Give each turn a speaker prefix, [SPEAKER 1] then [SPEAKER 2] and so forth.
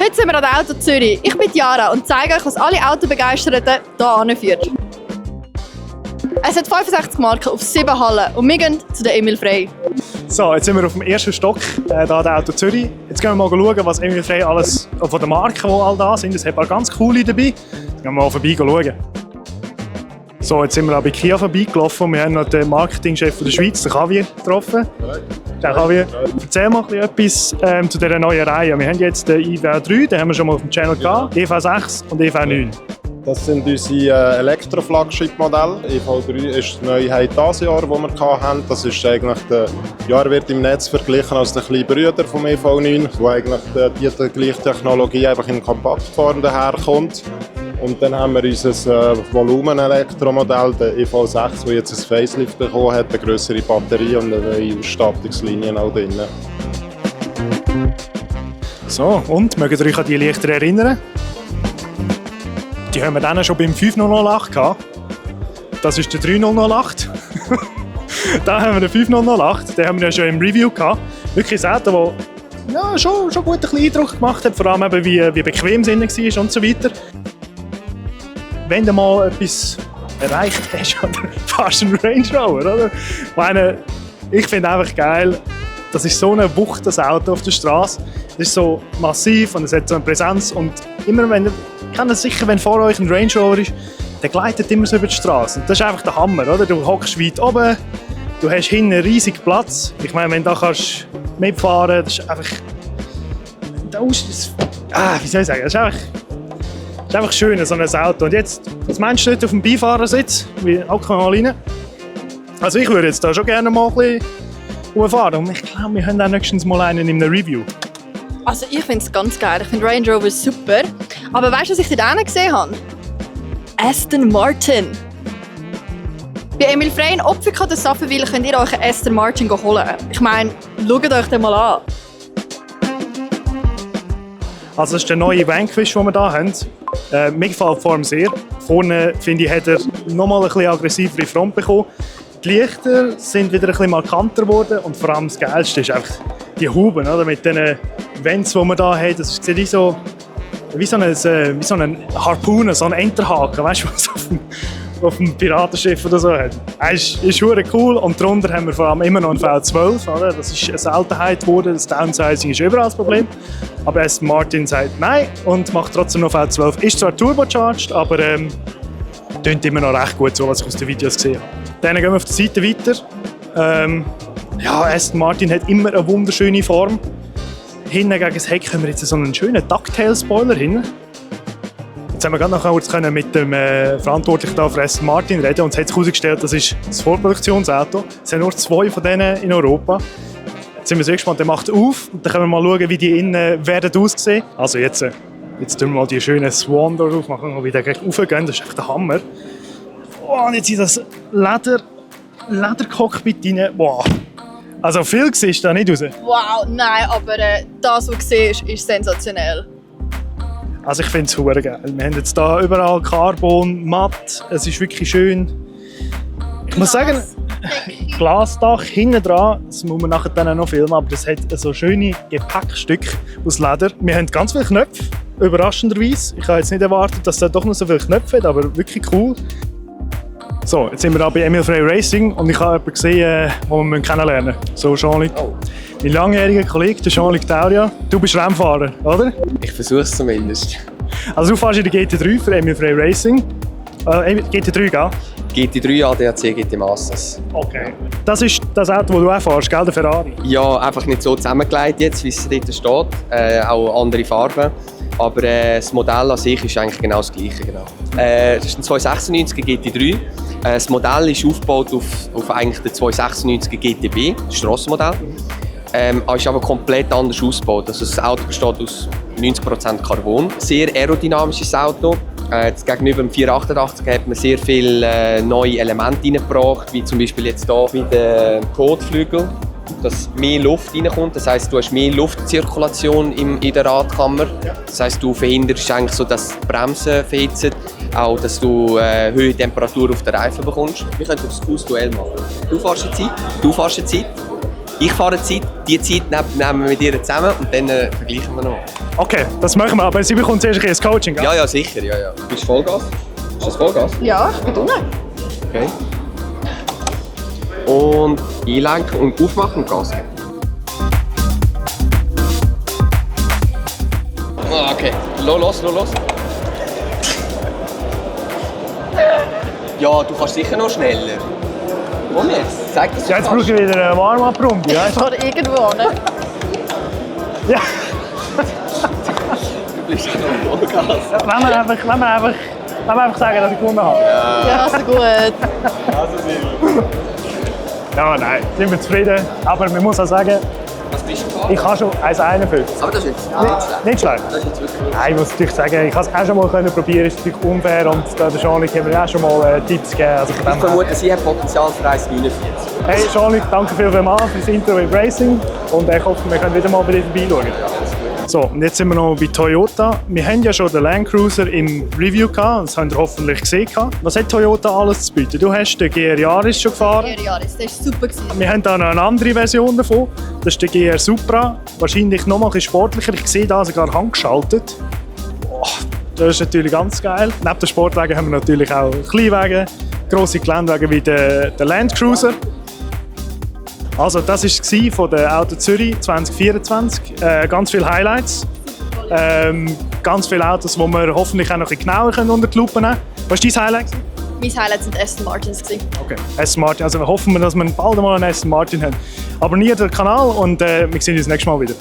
[SPEAKER 1] Heute sind wir an der Auto Zürich. Ich bin Jara und zeige euch, was alle Autobegeisterten hier anführt. Es hat 65 Marken auf 7 Hallen und wir gehen zu der Emil Frey.
[SPEAKER 2] So, jetzt sind wir auf dem ersten Stock hier an der Auto Zürich. Jetzt gehen wir mal schauen, was Emil Frey alles von den Marken, die all da sind. Es hat ein paar ganz coole dabei. Jetzt gehen wir mal vorbei schauen. So, jetzt sind wir auch bei Kia vorbeigelaufen. Wir haben noch den Marketingchef der Schweiz, den Javier, getroffen. Der Javier, erzähl mal etwas zu dieser neuen Reihe. Wir haben jetzt den IV3, den haben wir schon mal auf dem Channel gehabt, EV6 und EV9.
[SPEAKER 3] Das sind unsere Elektro-Flagship-Modelle. EV3 ist die Neuheit dieses Jahr, die wir hatten. Das ist eigentlich der wird im Netz verglichen als der kleine Bruder vom EV9, wo eigentlich die gleiche Technologie einfach in Kompaktform daherkommt. Und dann haben wir unser Volumen-Elektromodell, der EV6, das jetzt ein Facelift bekommen hat, eine grössere Batterie und eine neue Ausstattungslinie auch drin.
[SPEAKER 2] So, und mögt ihr euch an die Lichter erinnern? Die haben wir dann schon beim 5008 gehabt. Das ist der 3008. Da haben wir den 5008, den haben wir ja schon im Review gehabt. Wirklich ein Auto, das ja, schon gut einen kleinen Eindruck gemacht hat, vor allem eben, wie bequem es innen war und so weiter. Wenn du mal etwas erreicht hast, oder fast einen Range Rover, oder? Ich finde einfach geil, das ist so ein wuchtiges Auto auf der Straße. Es ist so massiv und es hat so eine Präsenz. Und immer wenn vor euch ein Range Rover ist, der gleitet immer so über die Straße. Und das ist einfach der Hammer, oder? Du hockst weit oben, du hast hinten einen riesigen Platz. Ich meine, wenn du da mitfahren kannst, das ist einfach... wie soll ich sagen? Das ist einfach schön, so ein Auto. Und jetzt meinst du nicht auf dem Beifahrersitz? Hocken wir mal rein. Also ich würde jetzt da schon gerne mal ein bisschen rumfahren. Und ich glaube, wir haben auch nächstens mal einen in einem Review.
[SPEAKER 1] Also ich finde es ganz geil. Ich finde Range Rover super. Aber weißt du, was ich dort gesehen habe? Aston Martin. Bei Emil Frey in Opfica der Saffenwil könnt ihr euch einen Aston Martin holen. Ich meine, schaut euch den mal an.
[SPEAKER 2] Also das ist der neue Vanquish, den wir hier haben. Mir gefällt die Form sehr. Vorne, finde ich, hat er nochmal ein bisschen aggressivere Front bekommen. Die Lichter sind wieder ein bisschen markanter geworden und vor allem das Geilste ist einfach die Huben, oder? Mit den Vents, die wir hier haben. Das sieht wie so ein Harpune, so ein Enterhaken, weißt du, was auf dem Piratenschiff oder so hat. Ist verdammt cool und darunter haben wir vor allem immer noch einen V12. Oder? Das ist eine Seltenheit geworden, das Downsizing ist überall das Problem. Aber Aston Martin sagt nein und macht trotzdem noch V12. Ist zwar turbocharged, aber tönt immer noch recht gut, so was ich aus den Videos gesehen habe. Dann gehen wir auf die Seite weiter. Aston Martin hat immer eine wunderschöne Form. Hinten gegen das Heck haben wir jetzt so einen schönen Ducktail-Spoiler hinten. Jetzt haben wir gerade noch kurz mit dem Verantwortlichen für Aston Martin reden und es hat sich herausgestellt, das ist das Vorproduktionsauto. Es sind nur 2 von denen in Europa. Jetzt sind wir sehr gespannt, der macht auf und dann können wir mal schauen, wie die innen werden aussehen. Also jetzt tun wir mal die schönen Swan Door aufmachen, wie die gleich raufgehen, das ist echt der Hammer. Oh, und jetzt ist das Ledercockpit rein. Wow. Also viel siehst du da nicht raus.
[SPEAKER 1] Wow, nein, aber das, was du siehst, ist sensationell.
[SPEAKER 2] Also ich finde es verdammt geil. Wir haben jetzt hier überall Carbon, matt, es ist wirklich schön. Ich muss sagen, Glasdach hinten dran, das muss man nachher dann noch filmen, aber das hat so schöne Gepäckstücke aus Leder. Wir haben ganz viele Knöpfe, überraschenderweise. Ich habe jetzt nicht erwartet, dass es doch noch so viele Knöpfe hat, aber wirklich cool. So, jetzt sind wir bei Emil Frey Racing und ich habe jemanden gesehen, den wir kennenlernen müssen. So, Jean-Luc. Oh. Mein langjähriger Kollege, der Jean-Luc Tauria. Du bist Rennfahrer, oder?
[SPEAKER 4] Ich versuche es zumindest.
[SPEAKER 2] Also du fährst in der GT3 für Emil Frey Racing. GT3, gell?
[SPEAKER 4] GT3 ADAC GT Masters.
[SPEAKER 2] Okay. Das ist das Auto, das du auch fährst, gell? Der Ferrari?
[SPEAKER 4] Ja, einfach nicht so zusammengelegt jetzt, wie es dort steht. Auch andere Farben. Aber das Modell an sich ist eigentlich genau das gleiche. Genau. Das ist ein 296er GT3. Das Modell ist aufgebaut auf eigentlich den 296er GTB, das Strassenmodell. Ist aber komplett anders ausgebaut. Also das Auto besteht aus 90% Carbon. Sehr aerodynamisches Auto. Gegenüber dem 488 hat man sehr viele neue Elemente reingebracht, wie zum Beispiel jetzt hier mit dem Kotflügel, dass mehr Luft reinkommt. Das heisst, du hast mehr Luftzirkulation in der Radkammer. Das heisst, du verhinderst eigentlich so, dass die Bremsen verhitzen, auch dass du höhere Temperatur auf den Reifen bekommst. Wir können das Duell machen. Du fährst eine Zeit, Ich fahre die Zeit nehmen wir mit ihr zusammen und dann vergleichen wir noch.
[SPEAKER 2] Okay, das machen wir, aber sie bekommt zuerst ein bisschen Coaching, gell?
[SPEAKER 4] Ja, sicher. Ja. Bist du Vollgas? Ist das Vollgas?
[SPEAKER 1] Ja, ich bin unten.
[SPEAKER 4] Okay. Und einlenken und aufmachen und Gas geben. Okay, los. Ja, du kannst sicher noch schneller. Komm jetzt, zeig das.
[SPEAKER 2] Ja, jetzt brauche ich wieder eine Warm-up-Runde,
[SPEAKER 1] Ich
[SPEAKER 2] weißt du?
[SPEAKER 1] fahre irgendwo hin.
[SPEAKER 2] Ja,
[SPEAKER 4] Du bist noch Vollgas.
[SPEAKER 2] lass mir einfach sagen, dass ich gewonnen habe.
[SPEAKER 1] Ja, so gut.
[SPEAKER 2] Ja, nein, sind wir zufrieden. Aber man muss auch sagen,
[SPEAKER 4] Was bist du gefahren?
[SPEAKER 2] ich habe schon 1,51.
[SPEAKER 4] Aber das ist jetzt nicht schlecht.
[SPEAKER 2] Nicht schlecht.
[SPEAKER 4] Das ist jetzt wirklich
[SPEAKER 2] Nein, ich muss natürlich sagen, ich habe es auch schon mal probieren, ist natürlich unfair und der Jean-Luc hat mir auch schon mal Tipps gegeben. Also von
[SPEAKER 4] Ich
[SPEAKER 2] dem her.
[SPEAKER 4] vermute, sie hat Potenzial für 1,49.
[SPEAKER 2] Hey Jean-Luc, danke vielmals für das Intro im Racing und ich hoffe, wir können wieder mal bei dir vorbeischauen. So, und jetzt sind wir noch bei Toyota. Wir haben ja schon den Land Cruiser im Review gehabt, das habt ihr hoffentlich gesehen. Was hat Toyota alles zu bieten? Du hast den GR Yaris schon gefahren.
[SPEAKER 1] Ja, das war super.
[SPEAKER 2] Wir haben da noch eine andere Version davon. Das ist der GR Supra. Wahrscheinlich noch mal ein bisschen sportlicher. Ich sehe da sogar handgeschaltet. Oh, das ist natürlich ganz geil. Neben den Sportwagen haben wir natürlich auch Kleinwagen, grosse Geländewagen wie den Land Cruiser. Also das war es von der Auto Zürich 2024. Ganz viele Highlights. Ganz viele Autos, die wir hoffentlich auch noch ein bisschen genauer unter die Lupe nehmen können. Was war dein Highlight?
[SPEAKER 1] Mein Highlight sind Aston Martins.
[SPEAKER 2] Okay. Aston Martin. Also hoffen wir, dass wir bald mal einen Aston Martin haben. Abonniert den Kanal und wir sehen uns nächstes Mal wieder.